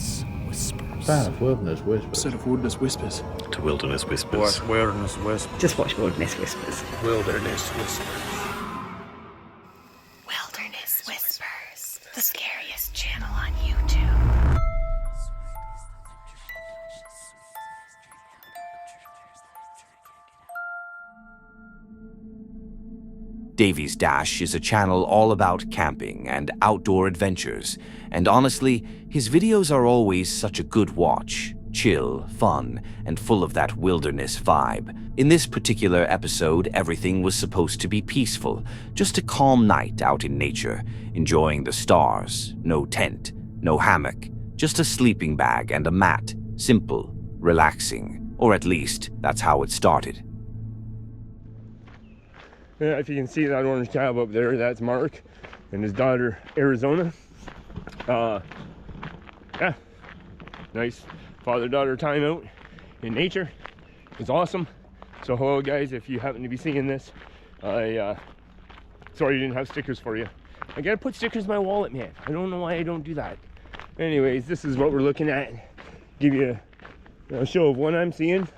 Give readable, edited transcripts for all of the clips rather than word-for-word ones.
Wilderness Whispers. Wilderness Whispers. Set of Wilderness Whispers. To Wilderness Whispers. Watch Wilderness Whispers. Just watch Wilderness Whispers. Wilderness Whispers. Wilderness Whispers, the scariest channel on YouTube. Davy's Dash is a channel all about camping and outdoor adventures, and honestly, his videos are always such a good watch, chill, fun, and full of that wilderness vibe. In this particular episode, everything was supposed to be peaceful, just a calm night out in nature, enjoying the stars, no tent, no hammock, just a sleeping bag and a mat, simple, relaxing, or at least that's how it started. Yeah, if you can see that orange cab up there, that's Mark and his daughter Arizona. Yeah, nice father-daughter time out in nature. It's awesome. So hello guys, if you happen to be seeing this, sorry I didn't have stickers for you. I gotta put stickers in my wallet, man. I don't know why I don't do that. Anyways, this is what we're looking at. Give you a show of what I'm seeing.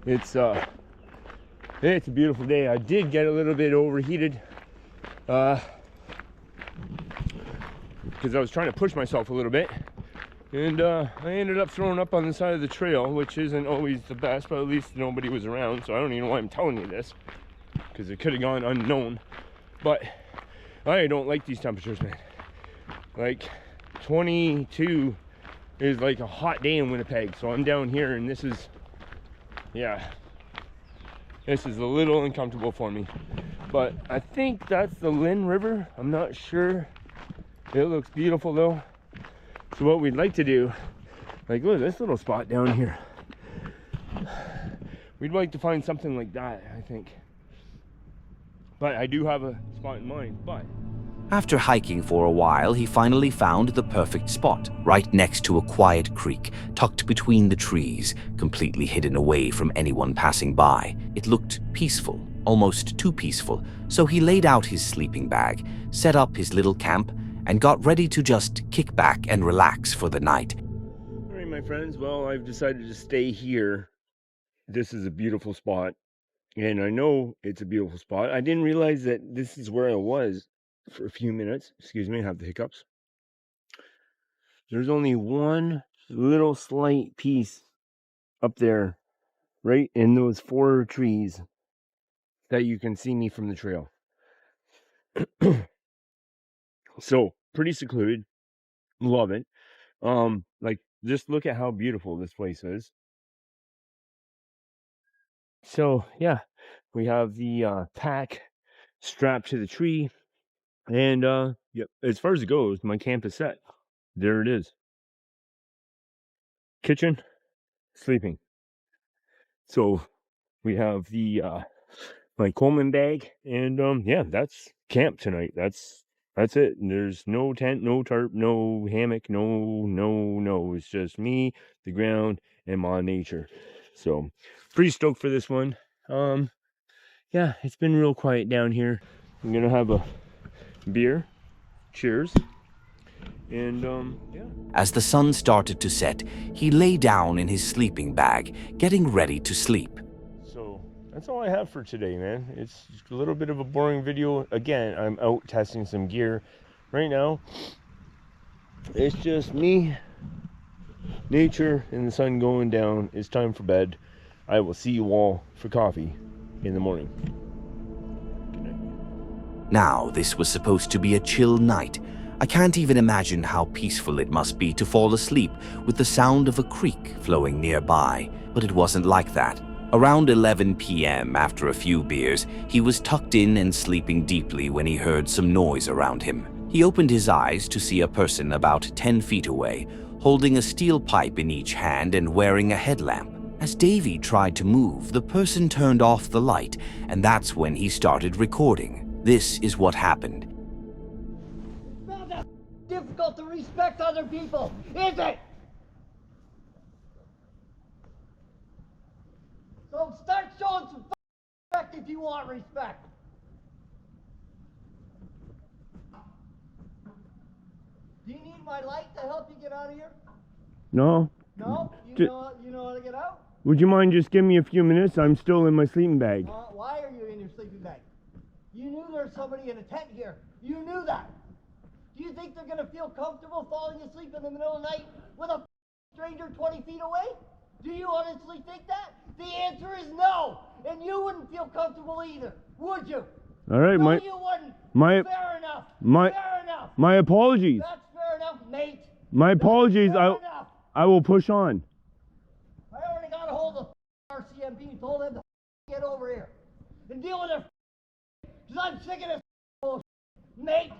It's a beautiful day. I did get a little bit overheated because I was trying to push myself a little bit, and I ended up throwing up on the side of the trail, which isn't always the best, but at least nobody was around, so I don't even know why I'm telling you this, because it could have gone unknown. But I don't like these temperatures, man. Like 22 is like a hot day in Winnipeg, so I'm down here and this is, yeah, this is a little uncomfortable for me. But I think that's the Lynn River. I'm not sure. It looks beautiful though. So what we'd like to do, like look at this little spot down here. We'd like to find something like that, I think. But I do have a spot in mind, but After hiking for a while, he finally found the perfect spot, right next to a quiet creek, tucked between the trees, completely hidden away from anyone passing by. It looked peaceful, almost too peaceful, so he laid out his sleeping bag, set up his little camp, and got ready to just kick back and relax for the night. all right, my friends, well, I've decided to stay here. This is a beautiful spot, and I know it's a beautiful spot. I didn't realize that this is where I was for a few minutes. Excuse me, I have the hiccups. There's only one little slight piece up there, right in those 4 trees, that you can see me from the trail. So pretty secluded, love it. Like just look at how beautiful this place is. So yeah, we have the pack strapped to the tree. And yep, as far as it goes, my camp is set. There it is. Kitchen, sleeping. So we have the my Coleman bag, and yeah, that's camp tonight. That's it. And there's no tent, no tarp, no hammock, no. It's just me, the ground, and my nature. So pretty stoked for this one. Yeah, it's been real quiet down here. I'm gonna have a beer, cheers, and yeah. As the sun started to set, he lay down in his sleeping bag, getting ready to sleep. So that's all I have for today, man. It's a little bit of a boring video. Again, I'm out testing some gear right now. It's just me, nature, and the sun going down. It's time for bed. I will see you all for coffee in the morning. Now, this was supposed to be a chill night. I can't even imagine how peaceful it must be to fall asleep with the sound of a creek flowing nearby, but it wasn't like that. Around 11 p.m., after a few beers, he was tucked in and sleeping deeply when he heard some noise around him. He opened his eyes to see a person about 10 feet away, holding a steel pipe in each hand and wearing a headlamp. As Davy tried to move, the person turned off the light, and that's when he started recording. This is what happened. It's not that difficult to respect other people, is it? So start showing some respect if you want respect. Do you need my light to help you get out of here? No? No? Ju- You know how to get out? Would you mind just giving me a few minutes? I'm still in my sleeping bag. Why are you in your sleeping bag? You knew there's somebody in a tent here. You knew that. Do you think they're going to feel comfortable falling asleep in the middle of the night with a stranger 20 feet away? Do you honestly think that? The answer is no. And you wouldn't feel comfortable either, would you? All right, No, you wouldn't. Fair enough. Fair enough. My apologies. That's fair enough, mate. My apologies. Fair enough. I will push on. I already got a hold of RCMP and told them to get over here and deal with their because I'm sick of this bullshit, mate.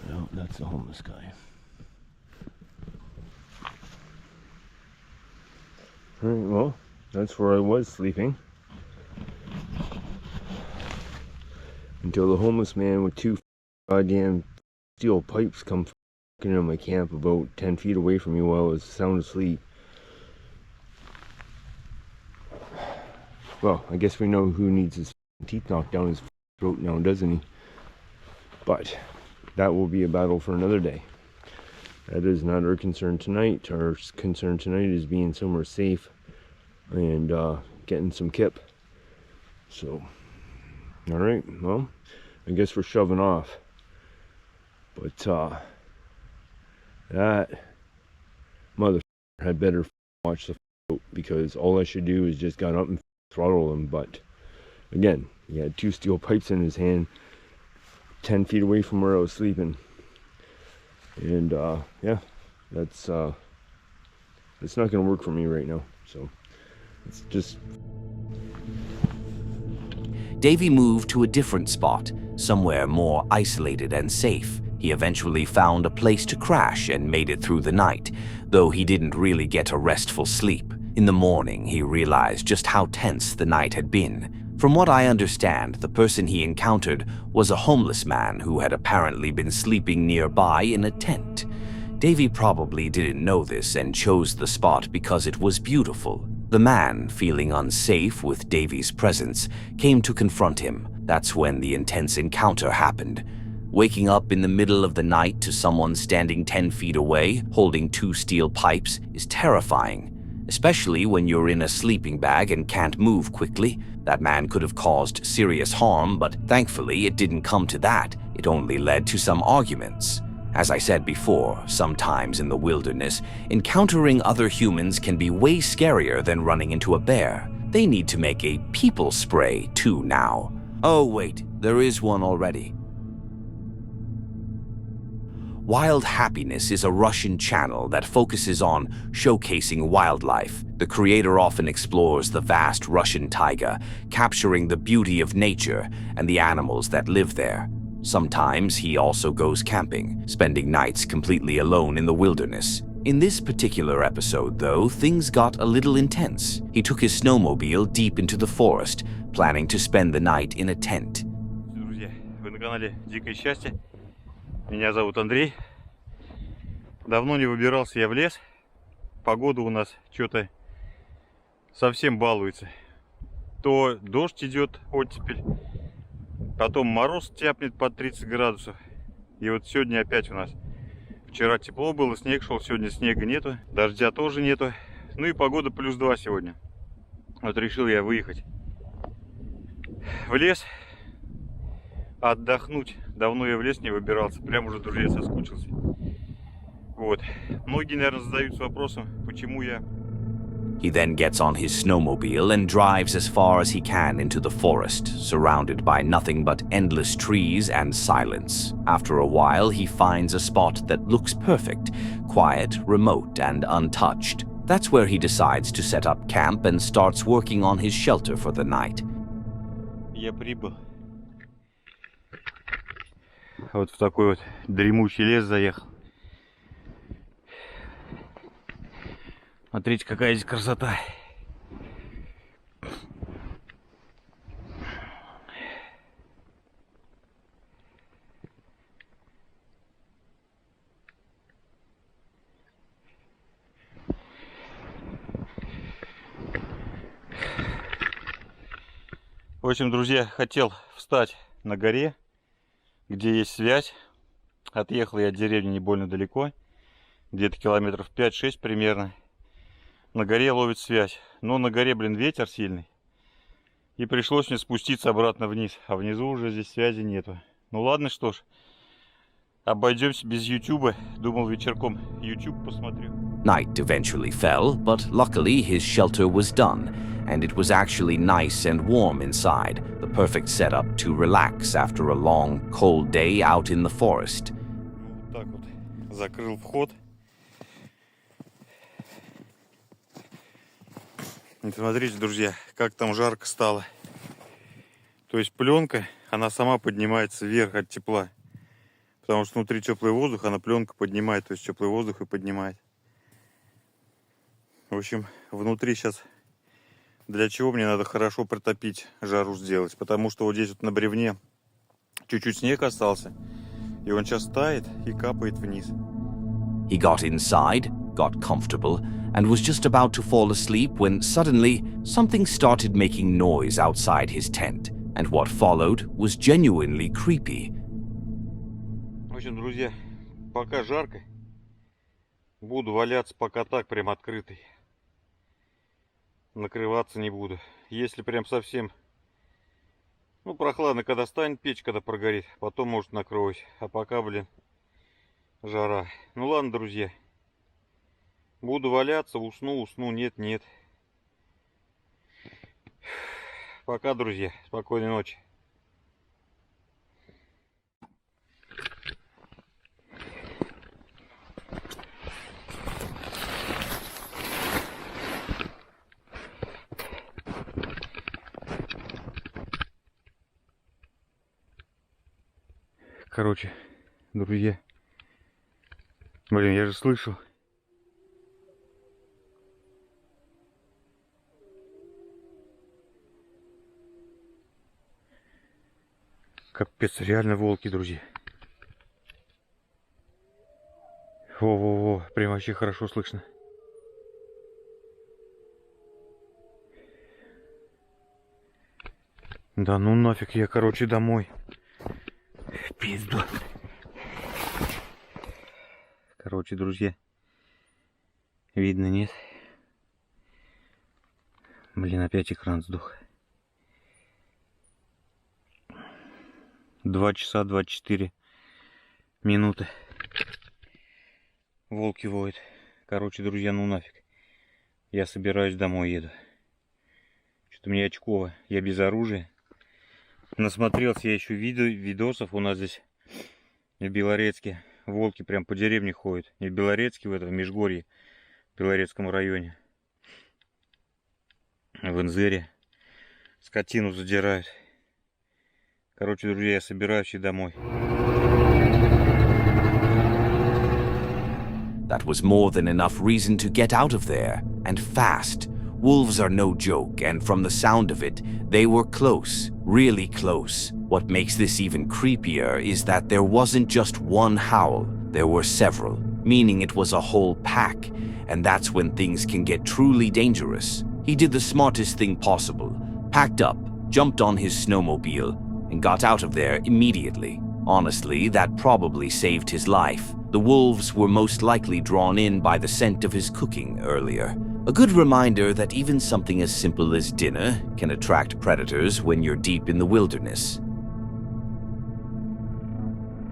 No, that's the homeless guy. All right, well, that's where I was sleeping. Until the homeless man with 2 goddamn steel pipes come fucking into my camp about 10 feet away from me while I was sound asleep. Well, I guess we know who needs his teeth knocked down his throat now, doesn't he? But that will be a battle for another day. That is not our concern tonight. Our concern tonight is being somewhere safe and getting some kip. So, all right, well, I guess we're shoving off. But that mother had better watch the boat, because all I should do is just got up and throttle him. But again, he had 2 steel pipes in his hand, 10 feet away from where I was sleeping. And yeah, that's not gonna work for me right now. So it's just. Davy moved to a different spot, somewhere more isolated and safe. He eventually found a place to crash and made it through the night, though he didn't really get a restful sleep. In the morning, he realized just how tense the night had been. From what I understand, the person he encountered was a homeless man who had apparently been sleeping nearby in a tent. Davy probably didn't know this and chose the spot because it was beautiful. The man, feeling unsafe with Davy's presence, came to confront him. That's when the intense encounter happened. Waking up in the middle of the night to someone standing 10 feet away, holding 2 steel pipes, is terrifying. Especially when you're in a sleeping bag and can't move quickly. That man could have caused serious harm, but thankfully it didn't come to that. It only led to some arguments. As I said before, sometimes in the wilderness, encountering other humans can be way scarier than running into a bear. They need to make a people spray too now. Oh wait, there is one already. Wild Happiness is a Russian channel that focuses on showcasing wildlife. The creator often explores the vast Russian taiga, capturing the beauty of nature and the animals that live there. Sometimes he also goes camping, spending nights completely alone in the wilderness. In this particular episode, though, things got a little intense. He took his snowmobile deep into the forest, planning to spend the night in a tent. Друзья, вы на канале Дикое Счастье. Меня зовут Андрей. Давно не выбирался я в лес. Погода у нас что-то совсем балуется. То дождь идет, оттепель, потом мороз тяпнет под 30 градусов. И вот сегодня опять у нас. Вчера тепло было, снег шел, сегодня снега нету, дождя тоже нету. Ну и погода +2 сегодня. Вот решил я выехать в лес, отдохнуть. Давно я в лес не выбирался, прям уже, друзья, соскучился. Вот. Многие, наверное, задаются вопросом, почему я... He then gets on his snowmobile and drives as far as he can into the forest, surrounded by nothing but endless trees and silence. After a while, he finds a spot that looks perfect, quiet, remote, and untouched. That's where he decides to set up camp and starts working on his shelter for the night. Я прибыл. Вот в такой вот дремучий лес заехал. Смотрите, какая здесь красота. В общем, друзья, хотел встать на горе, где есть связь. Отъехал я от деревни не больно далеко, где-то километров 5-6 примерно. На горе ловит связь, но на горе, блин, ветер сильный. И пришлось мне спуститься обратно вниз, а внизу уже здесь связи нету. Ну ладно, что ж, обойдемся без YouTube. Думал, вечерком YouTube посмотрю. Night eventually fell, but luckily his shelter was done, and it was actually nice and warm inside, the perfect setup to relax after a long, cold day out in the forest. Вот так вот закрыл вход. И смотрите, друзья, как там жарко стало. То есть пленка, она сама поднимается вверх от тепла. Потому что внутри теплый воздух, она пленка поднимает, то есть теплый воздух и поднимает. В общем, внутри сейчас для чего мне надо хорошо протопить, жару сделать. Потому что вот здесь вот на бревне чуть-чуть снег остался. И он сейчас тает и капает вниз. He got inside, got comfortable, and was just about to fall asleep when suddenly something started making noise outside his tent. And what followed was genuinely creepy. В общем, друзья, пока жарко, буду валяться пока так, прям открытый. Накрываться не буду. Если прям совсем, ну, прохладно, когда станет печь, когда прогорит, потом, может, накроюсь. А пока, блин, жара. Ну ладно, друзья, буду валяться, усну, нет. Пока, друзья, спокойной ночи. Короче, друзья, блин, я же слышал. Капец, реально волки, друзья. Во-во-во, прям вообще хорошо слышно. Да ну нафиг, я, короче, домой. Пизду. Короче, друзья, видно, нет? Блин, опять экран сдох. 2 часа 24 минуты. Волки воют. Короче, друзья, ну нафиг. Я собираюсь домой, еду. Что-то мне очково. Я без оружия. Насмотрелся я еще видосов. У нас здесь в Белорецке волки прям по деревне ходят. Не в Белорецке, в Межгорье, в Белорецком районе. В Инзере скотину задирают. Короче, друзья, я собираюсь и домой. That was more than enough reason to get out of there, and fast. Wolves are no joke, and from the sound of it, they were close, really close. What makes this even creepier is that there wasn't just one howl, there were several, meaning it was a whole pack, and that's when things can get truly dangerous. He did the smartest thing possible, packed up, jumped on his snowmobile, and got out of there immediately. Honestly, that probably saved his life. The wolves were most likely drawn in by the scent of his cooking earlier. A good reminder that even something as simple as dinner can attract predators when you're deep in the wilderness.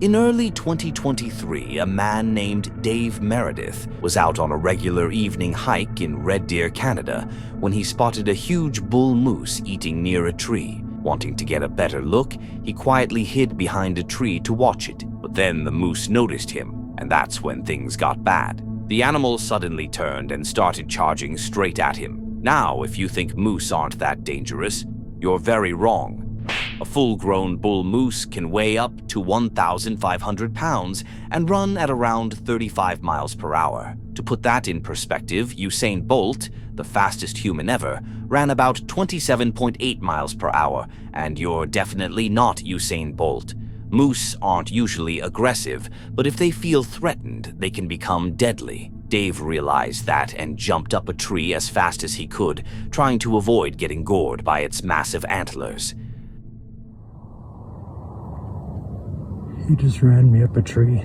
In early 2023, a man named Dave Meredith was out on a regular evening hike in Red Deer, Canada, when he spotted a huge bull moose eating near a tree. Wanting to get a better look, he quietly hid behind a tree to watch it. But then the moose noticed him, and that's when things got bad. The animal suddenly turned and started charging straight at him. Now, if you think moose aren't that dangerous, you're very wrong. A full-grown bull moose can weigh up to 1,500 pounds and run at around 35 miles per hour. To put that in perspective, Usain Bolt, the fastest human ever, ran about 27.8 miles per hour, and you're definitely not Usain Bolt. Moose aren't usually aggressive, but if they feel threatened, they can become deadly. Dave realized that and jumped up a tree as fast as he could, trying to avoid getting gored by its massive antlers. He just ran me up a tree.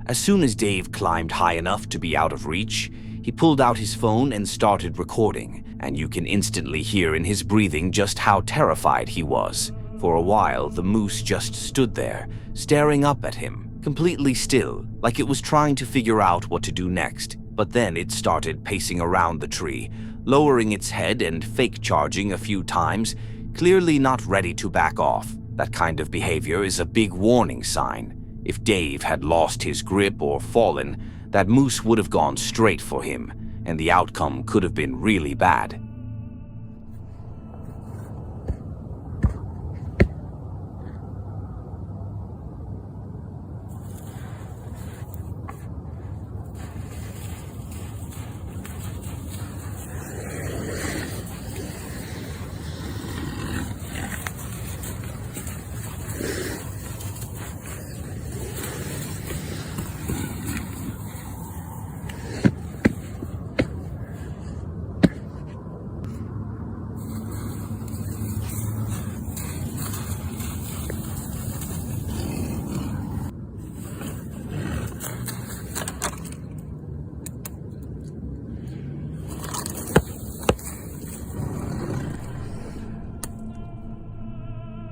As soon as Dave climbed high enough to be out of reach, he pulled out his phone and started recording, and you can instantly hear in his breathing just how terrified he was. For a while, the moose just stood there, staring up at him, completely still, like it was trying to figure out what to do next. But then it started pacing around the tree, lowering its head and fake charging a few times, clearly not ready to back off. That kind of behavior is a big warning sign. If Dave had lost his grip or fallen, that moose would have gone straight for him, and the outcome could have been really bad.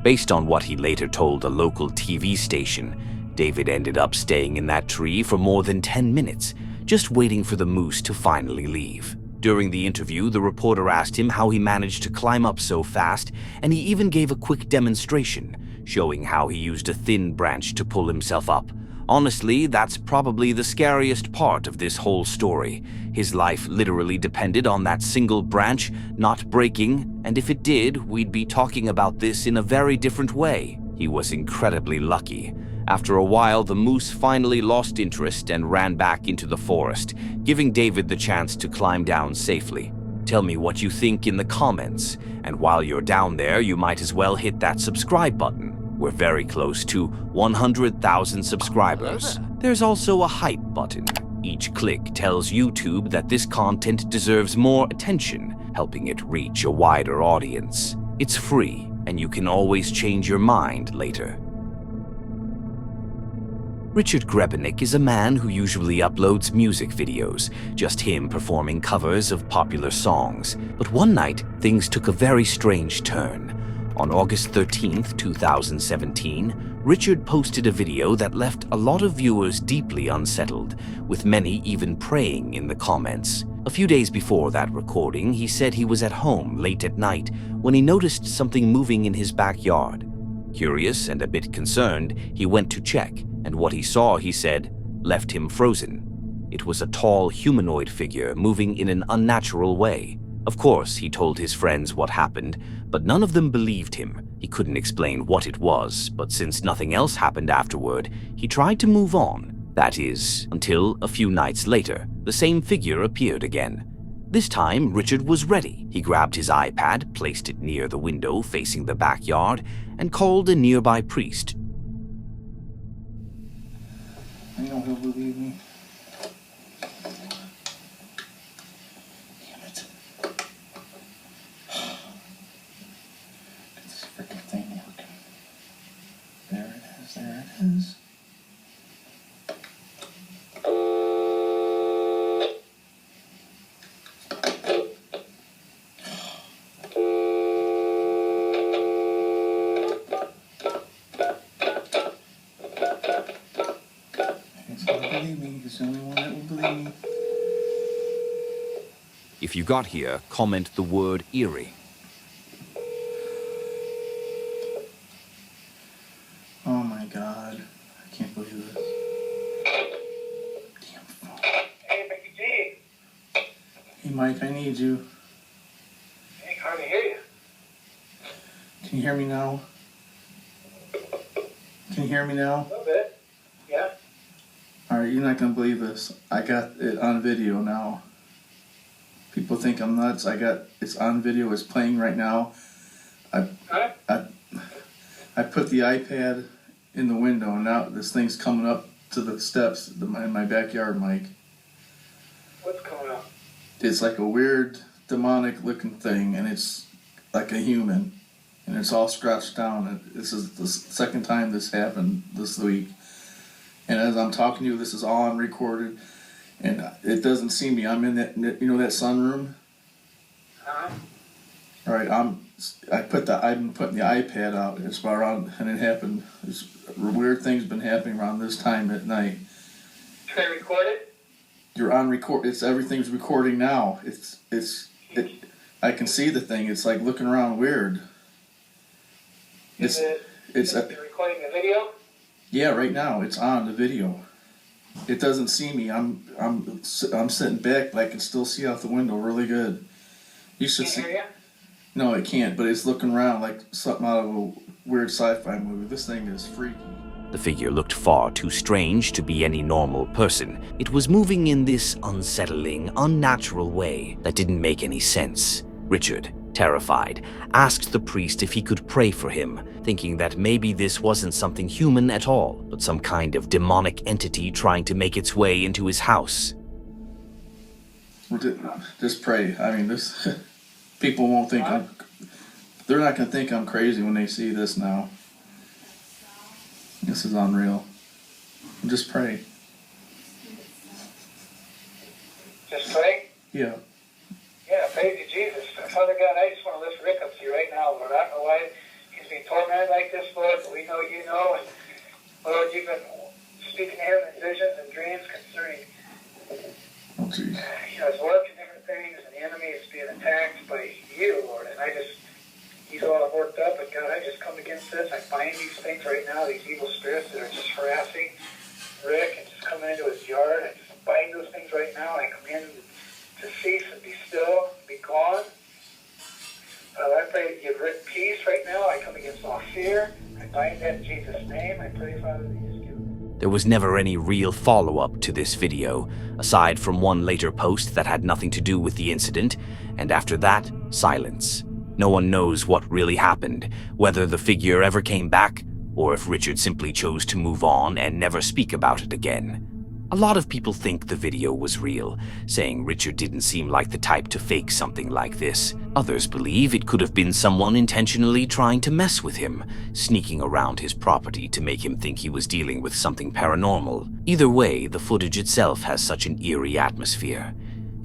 Based on what he later told a local TV station, David ended up staying in that tree for more than 10 minutes, just waiting for the moose to finally leave. During the interview, the reporter asked him how he managed to climb up so fast, and he even gave a quick demonstration, showing how he used a thin branch to pull himself up. Honestly, that's probably the scariest part of this whole story. His life literally depended on that single branch not breaking, and if it did, we'd be talking about this in a very different way. He was incredibly lucky. After a while, the moose finally lost interest and ran back into the forest, giving David the chance to climb down safely. Tell me what you think in the comments, and while you're down there, you might as well hit that subscribe button. We're very close to 100,000 subscribers. There's also a hype button. Each click tells YouTube that this content deserves more attention, helping it reach a wider audience. It's free, and you can always change your mind later. Richard Grebenik is a man who usually uploads music videos, just him performing covers of popular songs. But one night, things took a very strange turn. On August 13th, 2017, Richard posted a video that left a lot of viewers deeply unsettled, with many even praying in the comments. A few days before that recording, he said he was at home late at night when he noticed something moving in his backyard. Curious and a bit concerned, he went to check, and what he saw, he said, left him frozen. It was a tall humanoid figure moving in an unnatural way. Of course, he told his friends what happened, but none of them believed him. He couldn't explain what it was, but since nothing else happened afterward, he tried to move on. That is, until a few nights later, the same figure appeared again. This time, Richard was ready. He grabbed his iPad, placed it near the window facing the backyard, and called a nearby priest. I know he'll believe me. Damn it. Get this freaking thing working. There it is, there it is. He's the only one that will believe me. If you got here, comment the word eerie. Oh my god. I can't believe this. Damn phone. Hey, Mickey G. Hey Mike, I need you. Hey, honey, Can you hear me now? Can you hear me now? A little bit. Yeah. Alright, you're not gonna believe this. I got it on video now. People think I'm nuts. It's on video, it's playing right now. I put the iPad in the window and now this thing's coming up to the steps in my backyard, Mike. What's coming up? It's like a weird demonic looking thing and it's like a human. And it's all scratched down. This is the second time this happened this week. And as I'm talking to you, this is all on recorded. And it doesn't see me. I'm in that, you know, that sunroom? Huh? All right, I've been putting the iPad out. It's about around, and it happened. Weird things been happening around this time at night. Can I record it? You're on record. Everything's recording now. I can see the thing. It's like looking around weird. Is it recording the video? Yeah, right now it's on the video. It doesn't see me. I'm sitting back, but I can still see out the window really good. You should see. Hear you? No, it can't. But it's looking around like something out of a weird sci-fi movie. This thing is freaky. The figure looked far too strange to be any normal person. It was moving in this unsettling, unnatural way that didn't make any sense. Richard, terrified, asked the priest if he could pray for him, thinking that maybe this wasn't something human at all, but some kind of demonic entity trying to make its way into his house. Just pray. I mean, this people won't think they're not going to think I'm crazy when they see this now. This is unreal. Just pray. Just pray? Yeah. Yeah, praise you, Jesus. Father God, I just want to lift Rick up to you right now, Lord. I don't know why he's being tormented like this, Lord, but we know you know. And Lord, you've been speaking to him in visions and dreams concerning Oh, geez. His work and different things, and the enemy is being attacked by you, Lord. And he's all worked up, but God, I just come against this. I bind these things right now, these evil spirits that are just harassing Rick and just coming into his yard. I just bind those things right now, and I command them to cease and be still, be gone. I pray to give Rick peace right now. I come against all fear. I bind that in Jesus' name. I pray, Father, that you just give. There was never any real follow-up to this video, aside from one later post that had nothing to do with the incident, and after that, silence. No one knows what really happened, whether the figure ever came back, or if Richard simply chose to move on and never speak about it again. A lot of people think the video was real, saying Richard didn't seem like the type to fake something like this. Others believe it could have been someone intentionally trying to mess with him, sneaking around his property to make him think he was dealing with something paranormal. Either way, the footage itself has such an eerie atmosphere.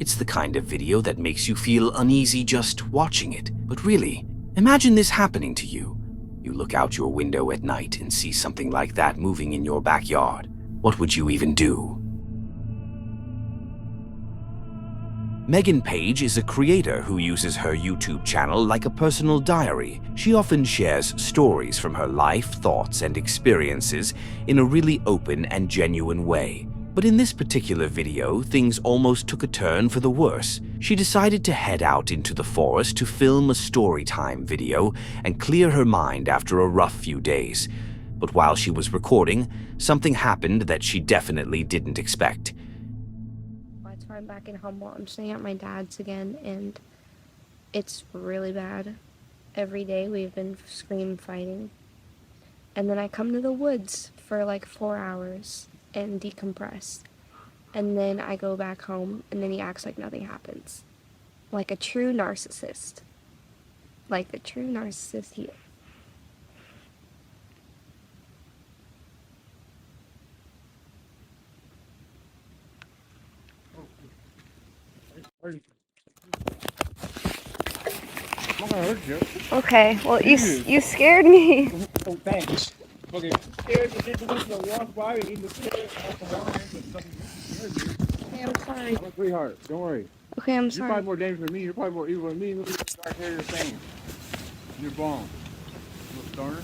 It's the kind of video that makes you feel uneasy just watching it. But really, imagine this happening to you. You look out your window at night and see something like that moving in your backyard. What would you even do? Megan Page is a creator who uses her YouTube channel like a personal diary. She often shares stories from her life, thoughts, and experiences in a really open and genuine way. But in this particular video, things almost took a turn for the worse. She decided to head out into the forest to film a story time video and clear her mind after a rough few days. But while she was recording, something happened that she definitely didn't expect. That's why I'm back in Humboldt. I'm staying at my dad's again, and it's really bad. Every day we've been scream fighting. And then I come to the woods for like 4 hours and decompress. And then I go back home, and then he acts like nothing happens. Like a true narcissist. Like the true narcissist he is. Okay, well, you scared me. Oh, thanks. Okay. Okay, I'm sorry. I'm a sweetheart. Don't worry. Okay, I'm You're sorry. probably more dangerous than me. You're probably more evil than me. Look at the dark hair you're saying. You're bomb. Little stoner.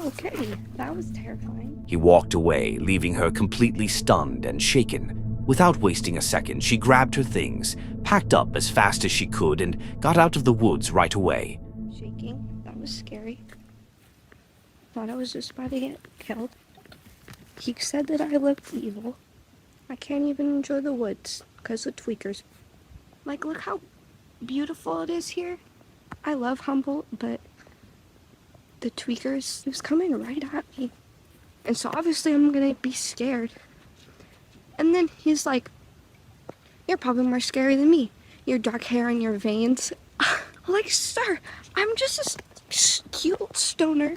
okay? That was terrifying. He walked away, leaving her completely stunned and shaken. Without wasting a second, she grabbed her things, packed up as fast as she could, and got out of the woods right away. Shaking. That was scary. Thought I was just about to get killed. He said that I looked evil. I can't even enjoy the woods because of tweakers. Like, look how beautiful it is here. I love Humboldt, but the tweakers, it was coming right at me. And so obviously I'm gonna be scared. And then he's like, you're probably more scary than me. Your dark hair and your veins. Like, sir, I'm just a cute stoner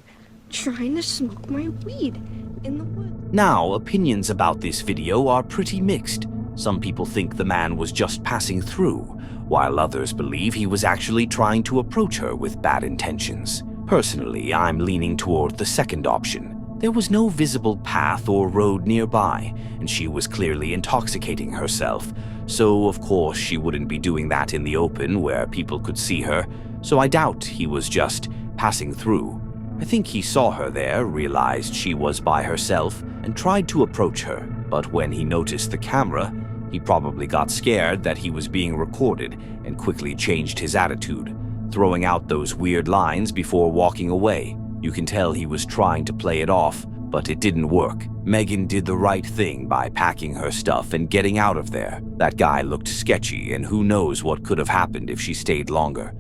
trying to smoke my weed in the woods. Now, opinions about this video are pretty mixed. Some people think the man was just passing through, while others believe he was actually trying to approach her with bad intentions. Personally, I'm leaning toward the second option. There was no visible path or road nearby, and she was clearly intoxicating herself, so of course she wouldn't be doing that in the open where people could see her, so I doubt he was just passing through. I think he saw her there, realized she was by herself, and tried to approach her, but when he noticed the camera, he probably got scared that he was being recorded and quickly changed his attitude, throwing out those weird lines before walking away. You can tell he was trying to play it off, but it didn't work. Megan did the right thing by packing her stuff and getting out of there. That guy looked sketchy, and who knows what could have happened if she stayed longer.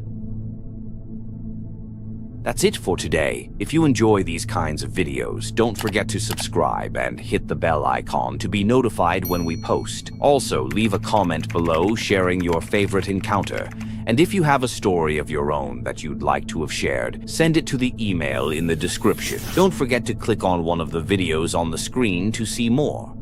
That's it for today. If you enjoy these kinds of videos, don't forget to subscribe and hit the bell icon to be notified when we post. Also, leave a comment below sharing your favorite encounter. And if you have a story of your own that you'd like to have shared, send it to the email in the description. Don't forget to click on one of the videos on the screen to see more.